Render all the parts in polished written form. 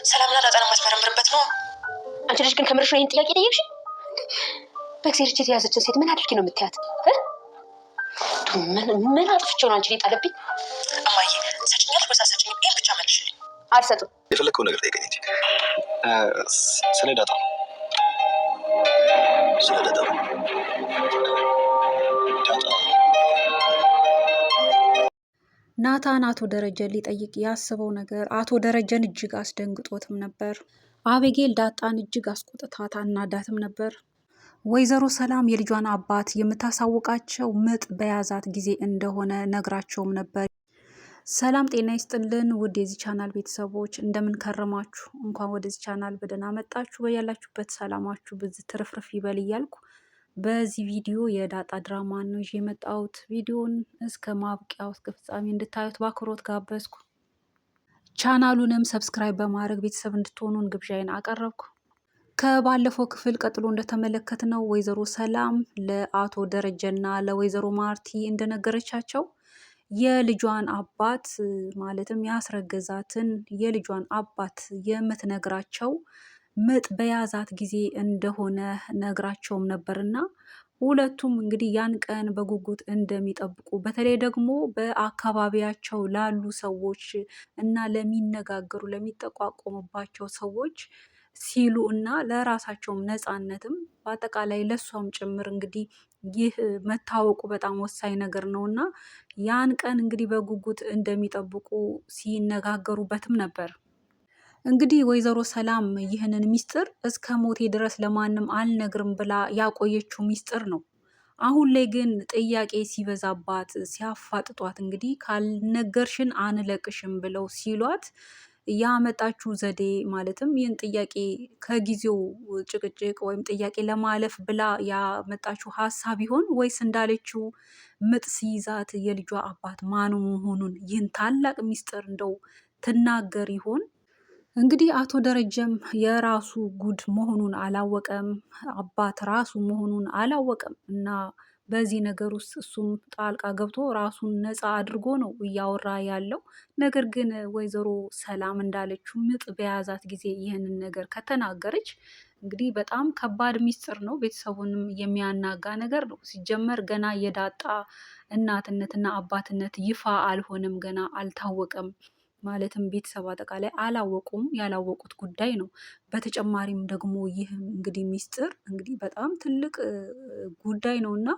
ሰላምና ዳጣን ማስመረምርበት ነው። አንቺ ልጅ ግን ከምርሽ ነው ይሄን ጥያቄ ጠየቅሽ? በእግዚአብሔር እጅ የተያዘችን ሴት ምን አድርጊ ነው የምትያት? ምን አጥፍቼው ነው አንቺ ሊጣለብኝ? እማዬ ሰጭኛል በሳሰጭኝ ይሄን ብቻ መልሽልኝ። አልሰጥም። የፈለከው ነገር ጠይቀኝ እንጂ ስለ ዳጣ ናታን አቶ ደረጀን ሊጠይቅ ያስበው ነገር አቶ ደረጀን እጅግ አስደንግጦትም ነበር። አቤጌል ዳጣን እጅግ አስቆጥታት አናዳትም ነበር። ወይዘሮ ሰላም የልጇን አባት የምታሳውቃቸው ምጥ በያዛት ጊዜ እንደሆነ ነግራቸውም ነበር። ሰላም ጤና ይስጥልን ውድ የዚህ ቻናል ቤተሰቦች እንደምን ከረማችሁ? እንኳን ወደዚህ ቻናል በደህና መጣችሁ። በያላችሁበት ሰላማችሁ ብዝ ትርፍርፍ ይበል እያልኩ በዚህ ቪዲዮ የዳጣ ድራማ ነው ይዤ የመጣሁት። ቪዲዮን እስከ ማብቂያው እስከ ፍጻሜ እንድታዩት በአክብሮት ጋበዝኩ። ቻናሉንም ሰብስክራይብ በማድረግ ቤተሰብ እንድትሆኑን ግብዣዬን አቀረብኩ። ከባለፈው ክፍል ቀጥሎ እንደተመለከትነው ወይዘሮ ሰላም ለአቶ ደረጀና ለወይዘሮ ማርቲ እንደነገረቻቸው የልጇን አባት ማለትም ያስረገዛትን የልጇን አባት የምትነግራቸው ምጥ በያዛት ጊዜ እንደሆነ ነግራቸውም ነበርና ሁለቱም እንግዲህ ያን ቀን በጉጉት እንደሚጠብቁ በተለይ ደግሞ በአካባቢያቸው ላሉ ሰዎች እና ለሚነጋገሩ ለሚጠቋቆሙባቸው ሰዎች ሲሉ እና ለራሳቸውም ነፃነትም በአጠቃላይ ለሷም ጭምር እንግዲህ ይህ መታወቁ በጣም ወሳኝ ነገር ነው እና ያን ቀን እንግዲህ በጉጉት እንደሚጠብቁ ሲነጋገሩበትም ነበር። እንግዲህ ወይዘሮ ሰላም ይህንን ሚስጥር እስከ ሞቴ ድረስ ለማንም አልነግርም ብላ ያቆየችው ሚስጥር ነው። አሁን ላይ ግን ጥያቄ ሲበዛባት ሲያፋጥጧት እንግዲህ ካልነገርሽን አንለቅሽም ብለው ሲሏት ያመጣችው ዘዴ ማለትም ይህን ጥያቄ ከጊዜው ጭቅጭቅ ወይም ጥያቄ ለማለፍ ብላ ያመጣችው ሀሳብ ይሆን ወይስ እንዳለችው ምጥ ሲይዛት የልጇ አባት ማኑ መሆኑን ይህን ታላቅ ሚስጥር እንደው ትናገር ይሆን? እንግዲህ አቶ ደረጀም የራሱ ጉድ መሆኑን አላወቀም፣ አባት ራሱ መሆኑን አላወቀም እና በዚህ ነገር ውስጥ እሱም ጣልቃ ገብቶ ራሱን ነፃ አድርጎ ነው እያወራ ያለው። ነገር ግን ወይዘሮ ሰላም እንዳለችው ምጥ በያዛት ጊዜ ይህንን ነገር ከተናገረች እንግዲህ በጣም ከባድ ሚስጥር ነው፣ ቤተሰቡንም የሚያናጋ ነገር ነው። ሲጀመር ገና የዳጣ እናትነትና አባትነት ይፋ አልሆነም፣ ገና አልታወቀም። ማለትም ቤተሰብ አጠቃላይ አላወቁም፣ ያላወቁት ጉዳይ ነው። በተጨማሪም ደግሞ ይህ እንግዲህ ሚስጥር እንግዲህ በጣም ትልቅ ጉዳይ ነው እና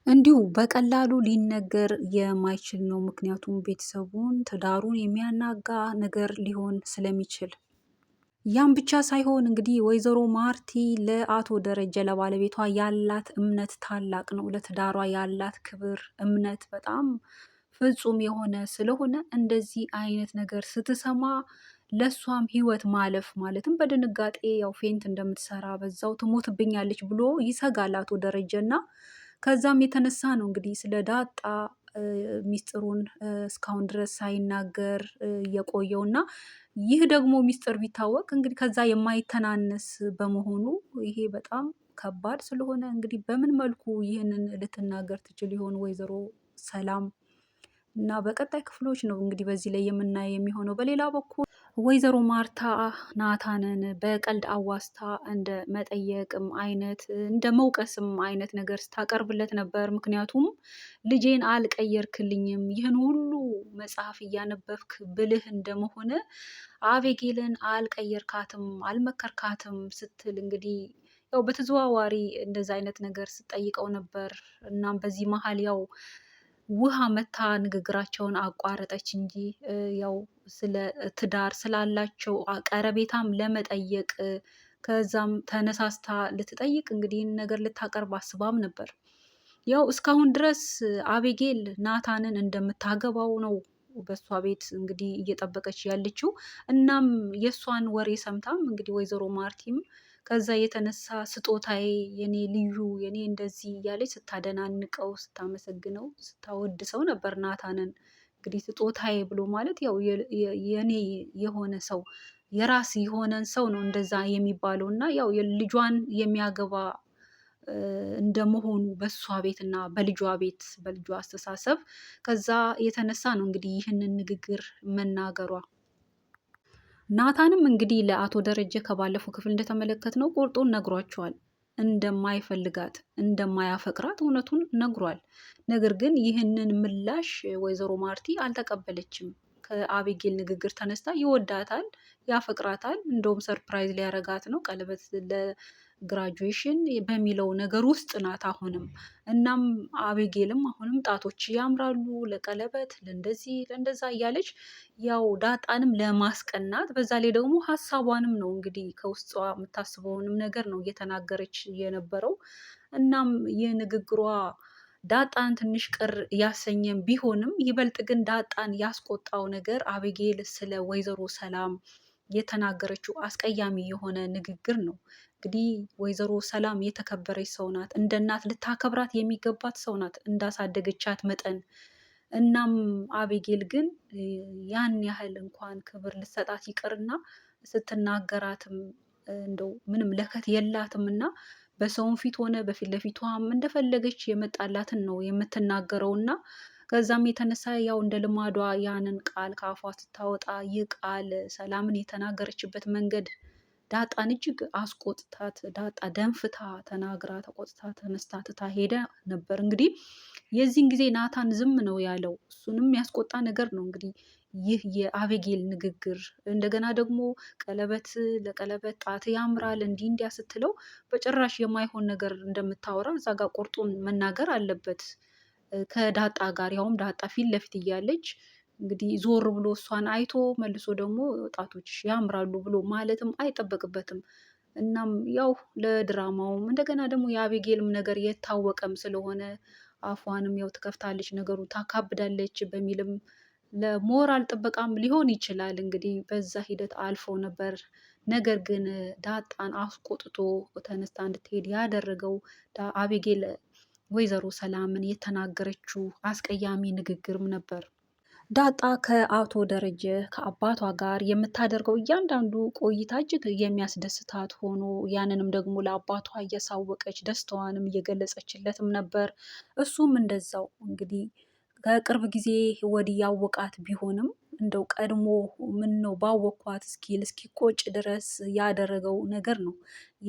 እንዲሁ በቀላሉ ሊነገር የማይችል ነው። ምክንያቱም ቤተሰቡን ትዳሩን የሚያናጋ ነገር ሊሆን ስለሚችል ያም ብቻ ሳይሆን እንግዲህ ወይዘሮ ማርቲ ለአቶ ደረጀ ለባለቤቷ ያላት እምነት ታላቅ ነው። ለትዳሯ ያላት ክብር እምነት በጣም ፍጹም የሆነ ስለሆነ እንደዚህ አይነት ነገር ስትሰማ ለእሷም ህይወት ማለፍ ማለትም በድንጋጤ ያው ፌንት እንደምትሰራ በዛው ትሞትብኛለች ብሎ ይሰጋል አቶ ደረጀ እና ከዛም የተነሳ ነው እንግዲህ ስለ ዳጣ ሚስጥሩን እስካሁን ድረስ ሳይናገር የቆየው እና ይህ ደግሞ ሚስጥር ቢታወቅ እንግዲህ ከዛ የማይተናነስ በመሆኑ ይሄ በጣም ከባድ ስለሆነ እንግዲህ በምን መልኩ ይህንን ልትናገር ትችል ይሆን ወይዘሮ ሰላም? እና በቀጣይ ክፍሎች ነው እንግዲህ በዚህ ላይ የምናየው የሚሆነው። በሌላ በኩል ወይዘሮ ማርታ ናታንን በቀልድ አዋስታ እንደ መጠየቅም አይነት እንደ መውቀስም አይነት ነገር ስታቀርብለት ነበር። ምክንያቱም ልጄን አልቀየርክልኝም፣ ይህን ሁሉ መጽሐፍ እያነበብክ ብልህ እንደመሆነ አቤጌልን አልቀየርካትም፣ አልመከርካትም ስትል እንግዲህ ያው በተዘዋዋሪ እንደዛ አይነት ነገር ስጠይቀው ነበር። እናም በዚህ መሀል ያው ውሃ መታ ንግግራቸውን አቋረጠች እንጂ ያው ስለ ትዳር ስላላቸው ቀረቤታም ለመጠየቅ ከዛም ተነሳስታ ልትጠይቅ እንግዲህ ነገር ልታቀርብ አስባም ነበር። ያው እስካሁን ድረስ አቤጌል ናታንን እንደምታገባው ነው በሷ ቤት እንግዲህ እየጠበቀች ያለችው። እናም የእሷን ወሬ ሰምታም እንግዲህ ወይዘሮ ማርቲም ከዛ የተነሳ ስጦታዬ፣ የኔ ልዩ፣ የኔ እንደዚህ እያለች ስታደናንቀው፣ ስታመሰግነው፣ ስታወድሰው ነበር ናታንን። እንግዲህ ስጦታዬ ብሎ ማለት ያው የኔ የሆነ ሰው የራስ የሆነን ሰው ነው እንደዛ የሚባለው እና ያው ልጇን የሚያገባ እንደመሆኑ በሷ ቤት እና በልጇ ቤት በልጇ አስተሳሰብ ከዛ የተነሳ ነው እንግዲህ ይህንን ንግግር መናገሯ። ናታንም እንግዲህ ለአቶ ደረጀ ከባለፈው ክፍል እንደተመለከትነው ቁርጡን ነግሯቸዋል። እንደማይፈልጋት እንደማያፈቅራት እውነቱን ነግሯል። ነገር ግን ይህንን ምላሽ ወይዘሮ ማርቲ አልተቀበለችም። ከአቤጌል ንግግር ተነስታ ይወዳታል፣ ያፈቅራታል። እንደውም ሰርፕራይዝ ሊያረጋት ነው ቀለበት ለግራጁዌሽን በሚለው ነገር ውስጥ ናት አሁንም። እናም አቤጌልም አሁንም ጣቶች ያምራሉ ለቀለበት ለእንደዚህ ለእንደዛ እያለች ያው ዳጣንም ለማስቀናት በዛ ላይ ደግሞ ሀሳቧንም ነው እንግዲህ ከውስጧ የምታስበውንም ነገር ነው እየተናገረች የነበረው። እናም ይህ ንግግሯ ዳጣን ትንሽ ቅር ያሰኘም ቢሆንም ይበልጥ ግን ዳጣን ያስቆጣው ነገር አቤጌል ስለ ወይዘሮ ሰላም የተናገረችው አስቀያሚ የሆነ ንግግር ነው። እንግዲህ ወይዘሮ ሰላም የተከበረች ሰው ናት። እንደ እናት ልታከብራት የሚገባት ሰው ናት እንዳሳደገቻት መጠን። እናም አቤጌል ግን ያን ያህል እንኳን ክብር ልትሰጣት ይቅርና ስትናገራትም እንደው ምንም ለከት የላትም እና በሰውም ፊት ሆነ በፊት ለፊቷም እንደፈለገች የመጣላትን ነው የምትናገረው እና ከዛም የተነሳ ያው እንደ ልማዷ ያንን ቃል ከአፏ ስታወጣ ይህ ቃል ሰላምን የተናገረችበት መንገድ ዳጣን እጅግ አስቆጥታት ዳጣ ደንፍታ ተናግራ ተቆጥታ ተነስታ ትታ ሄደ ነበር። እንግዲህ የዚህን ጊዜ ናታን ዝም ነው ያለው። እሱንም ያስቆጣ ነገር ነው እንግዲህ ይህ የአቤጌል ንግግር። እንደገና ደግሞ ቀለበት ለቀለበት ጣት ያምራል እንዲህ እንዲያ ስትለው በጭራሽ የማይሆን ነገር እንደምታወራ እዛ ጋር ቁርጡን መናገር አለበት ከዳጣ ጋር፣ ያውም ዳጣ ፊት ለፊት እያለች እንግዲህ ዞር ብሎ እሷን አይቶ መልሶ ደግሞ ጣቶችሽ ያምራሉ ብሎ ማለትም አይጠበቅበትም። እናም ያው ለድራማውም እንደገና ደግሞ የአቤጌልም ነገር የታወቀም ስለሆነ አፏንም ያው ትከፍታለች፣ ነገሩ ታካብዳለች በሚልም ለሞራል ጥበቃም ሊሆን ይችላል እንግዲህ በዛ ሂደት አልፈው ነበር። ነገር ግን ዳጣን አስቆጥቶ ተነስታ እንድትሄድ ያደረገው አቤጌል ወይዘሮ ሰላምን የተናገረችው አስቀያሚ ንግግርም ነበር። ዳጣ ከአቶ ደረጀ ከአባቷ ጋር የምታደርገው እያንዳንዱ ቆይታ እጅግ የሚያስደስታት ሆኖ ያንንም ደግሞ ለአባቷ እያሳወቀች ደስታዋንም እየገለጸችለትም ነበር። እሱም እንደዛው እንግዲህ ከቅርብ ጊዜ ወዲህ ያወቃት ቢሆንም እንደው ቀድሞ ምን ነው ባወኳት እስኪል እስኪቆጭ ድረስ ያደረገው ነገር ነው።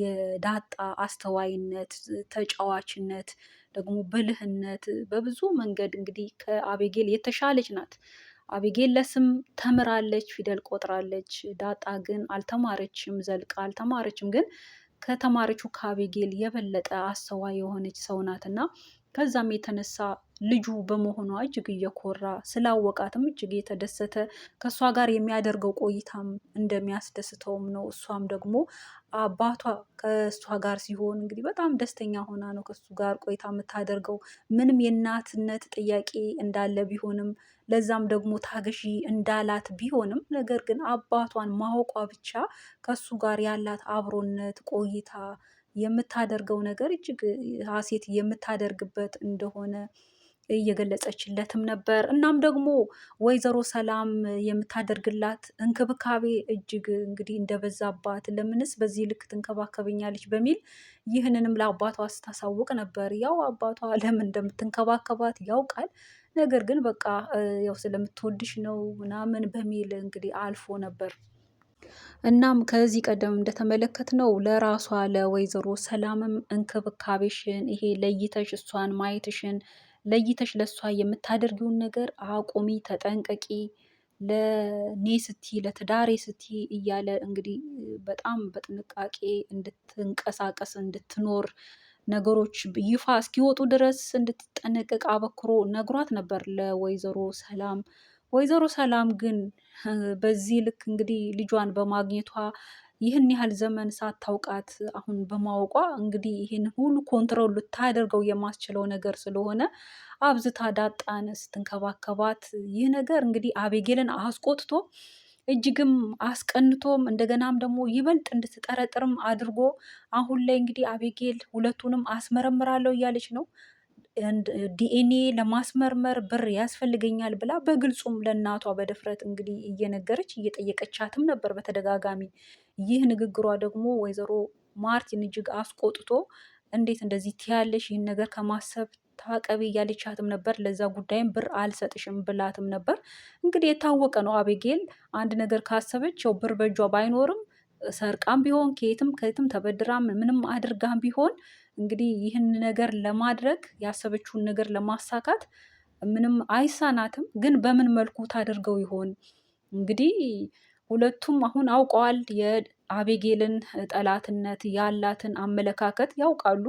የዳጣ አስተዋይነት፣ ተጫዋችነት፣ ደግሞ ብልህነት በብዙ መንገድ እንግዲህ ከአቤጌል የተሻለች ናት። አቤጌል ለስም ተምራለች፣ ፊደል ቆጥራለች። ዳጣ ግን አልተማረችም፣ ዘልቃ አልተማረችም። ግን ከተማረችው ከአቤጌል የበለጠ አስተዋይ የሆነች ሰው ናት እና ከዛም የተነሳ ልጁ በመሆኗ እጅግ እየኮራ ስላወቃትም እጅግ የተደሰተ ከእሷ ጋር የሚያደርገው ቆይታም እንደሚያስደስተውም ነው። እሷም ደግሞ አባቷ ከእሷ ጋር ሲሆን እንግዲህ በጣም ደስተኛ ሆና ነው ከእሱ ጋር ቆይታ የምታደርገው። ምንም የእናትነት ጥያቄ እንዳለ ቢሆንም ለዛም ደግሞ ታገሺ እንዳላት ቢሆንም ነገር ግን አባቷን ማወቋ ብቻ ከሱ ጋር ያላት አብሮነት ቆይታ የምታደርገው ነገር እጅግ ሀሴት የምታደርግበት እንደሆነ እየገለጸችለትም ነበር። እናም ደግሞ ወይዘሮ ሰላም የምታደርግላት እንክብካቤ እጅግ እንግዲህ እንደበዛባት ለምንስ በዚህ ልክ ትንከባከበኛለች በሚል ይህንንም ለአባቷ ስታሳውቅ ነበር። ያው አባቷ ለምን እንደምትንከባከባት ያውቃል። ነገር ግን በቃ ያው ስለምትወድሽ ነው ምናምን በሚል እንግዲህ አልፎ ነበር። እናም ከዚህ ቀደም እንደተመለከትነው ለራሷ ለወይዘሮ ሰላምም እንክብካቤሽን ይሄ ለይተሽ እሷን ማየትሽን ለይተሽ ለእሷ የምታደርጊውን ነገር አቁሚ፣ ተጠንቀቂ፣ ለኔ ስቲ ለትዳሬ ስቲ እያለ እንግዲህ በጣም በጥንቃቄ እንድትንቀሳቀስ እንድትኖር ነገሮች ይፋ እስኪወጡ ድረስ እንድትጠነቀቅ አበክሮ ነግሯት ነበር ለወይዘሮ ሰላም። ወይዘሮ ሰላም ግን በዚህ ልክ እንግዲህ ልጇን በማግኘቷ ይህን ያህል ዘመን ሳታውቃት አሁን በማወቋ እንግዲህ ይህን ሁሉ ኮንትሮል ልታደርገው የማስችለው ነገር ስለሆነ አብዝታ ዳጣን ስትንከባከባት ይህ ነገር እንግዲህ አቤጌልን አስቆጥቶ እጅግም አስቀንቶም እንደገናም ደግሞ ይበልጥ እንድትጠረጥርም አድርጎ አሁን ላይ እንግዲህ አቤጌል ሁለቱንም አስመረምራለሁ እያለች ነው። ዲኤንኤ ለማስመርመር ብር ያስፈልገኛል ብላ በግልጹም ለእናቷ በድፍረት እንግዲህ እየነገረች እየጠየቀቻትም ነበር በተደጋጋሚ። ይህ ንግግሯ ደግሞ ወይዘሮ ማርቲን እጅግ አስቆጥቶ እንዴት እንደዚህ ትያለሽ? ይህን ነገር ከማሰብ ታቀቢ እያለቻትም ነበር። ለዛ ጉዳይም ብር አልሰጥሽም ብላትም ነበር። እንግዲህ የታወቀ ነው አቤጌል አንድ ነገር ካሰበች ያው ብር በእጇ ባይኖርም ሰርቃም ቢሆን ከየትም ተበድራም ምንም አድርጋም ቢሆን እንግዲህ ይህን ነገር ለማድረግ ያሰበችውን ነገር ለማሳካት ምንም አይሳናትም። ግን በምን መልኩ ታደርገው ይሆን? እንግዲህ ሁለቱም አሁን አውቀዋል የአቤጌልን ጠላትነት፣ ያላትን አመለካከት ያውቃሉ።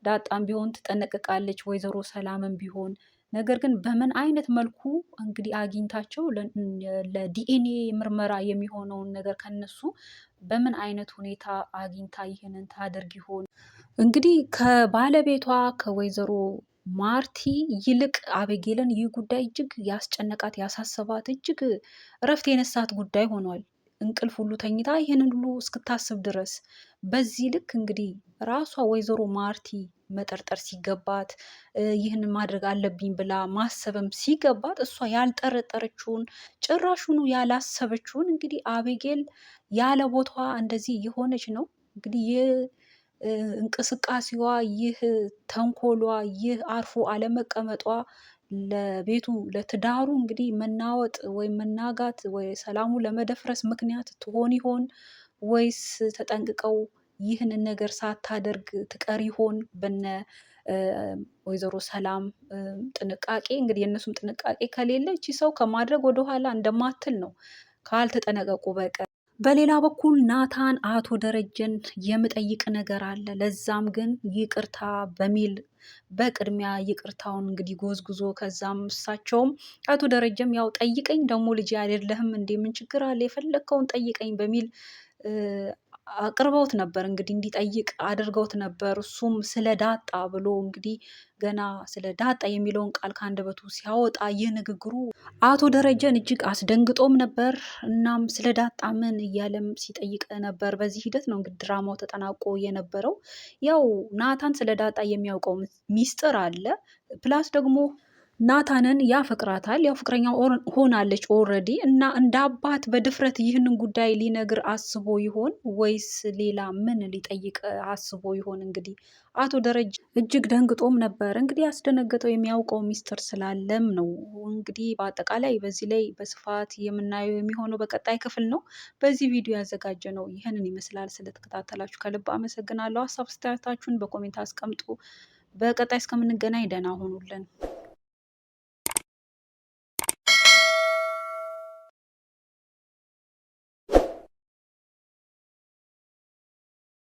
ዳጣም ቢሆን ትጠነቅቃለች፣ ወይዘሮ ሰላምም ቢሆን ነገር ግን በምን አይነት መልኩ እንግዲህ አግኝታቸው ለዲኤንኤ ምርመራ የሚሆነውን ነገር ከነሱ በምን አይነት ሁኔታ አግኝታ ይህንን ታደርግ ይሆን? እንግዲህ ከባለቤቷ ከወይዘሮ ማርቲ ይልቅ አቤጌልን ይህ ጉዳይ እጅግ ያስጨነቃት ያሳሰባት እጅግ እረፍት የነሳት ጉዳይ ሆኗል። እንቅልፍ ሁሉ ተኝታ ይህንን ሁሉ እስክታስብ ድረስ በዚህ ልክ እንግዲህ ራሷ ወይዘሮ ማርቲ መጠርጠር ሲገባት ይህን ማድረግ አለብኝ ብላ ማሰብም ሲገባት እሷ ያልጠረጠረችውን ጭራሹኑ ያላሰበችውን እንግዲህ አቤጌል ያለ ቦታዋ እንደዚህ የሆነች ነው። እንግዲህ ይህ እንቅስቃሴዋ፣ ይህ ተንኮሏ፣ ይህ አርፎ አለመቀመጧ ለቤቱ ለትዳሩ እንግዲህ መናወጥ ወይም መናጋት ወይ ሰላሙ ለመደፍረስ ምክንያት ትሆን ይሆን ወይስ ተጠንቅቀው ይህንን ነገር ሳታደርግ ትቀር ይሆን? በነ ወይዘሮ ሰላም ጥንቃቄ እንግዲህ የእነሱም ጥንቃቄ ከሌለ እቺ ሰው ከማድረግ ወደኋላ እንደማትል ነው ካልተጠነቀቁ በቀር። በሌላ በኩል ናታን አቶ ደረጀን የምጠይቅ ነገር አለ፣ ለዛም ግን ይቅርታ በሚል በቅድሚያ ይቅርታውን እንግዲህ ጎዝጉዞ ከዛም እሳቸውም አቶ ደረጀም ያው ጠይቀኝ ደግሞ ልጅ አይደለህም እንዴ ምን ችግር አለ የፈለግከውን ጠይቀኝ በሚል አቅርበውት ነበር። እንግዲህ እንዲጠይቅ አድርገውት ነበር። እሱም ስለ ዳጣ ብሎ እንግዲህ ገና ስለ ዳጣ የሚለውን ቃል ከአንደበቱ ሲያወጣ ይህ ንግግሩ አቶ ደረጀን እጅግ አስደንግጦም ነበር። እናም ስለ ዳጣ ምን እያለም ሲጠይቅ ነበር። በዚህ ሂደት ነው እንግዲህ ድራማው ተጠናቆ የነበረው። ያው ናታን ስለ ዳጣ የሚያውቀው ሚስጥር አለ። ፕላስ ደግሞ ናታንን ያፈቅራታል። ያው ፍቅረኛ ሆናለች ኦልሬዲ እና እንደ አባት በድፍረት ይህንን ጉዳይ ሊነግር አስቦ ይሆን ወይስ ሌላ ምን ሊጠይቅ አስቦ ይሆን? እንግዲህ አቶ ደረጀ እጅግ ደንግጦም ነበር። እንግዲህ ያስደነገጠው የሚያውቀው ሚስጥር ስላለም ነው። እንግዲህ በአጠቃላይ በዚህ ላይ በስፋት የምናየው የሚሆነው በቀጣይ ክፍል ነው። በዚህ ቪዲዮ ያዘጋጀ ነው ይህንን ይመስላል። ስለተከታተላችሁ ከልብ አመሰግናለሁ። ሀሳብ አስተያየታችሁን በኮሜንት አስቀምጡ። በቀጣይ እስከምንገናኝ ደህና ሆኑልን።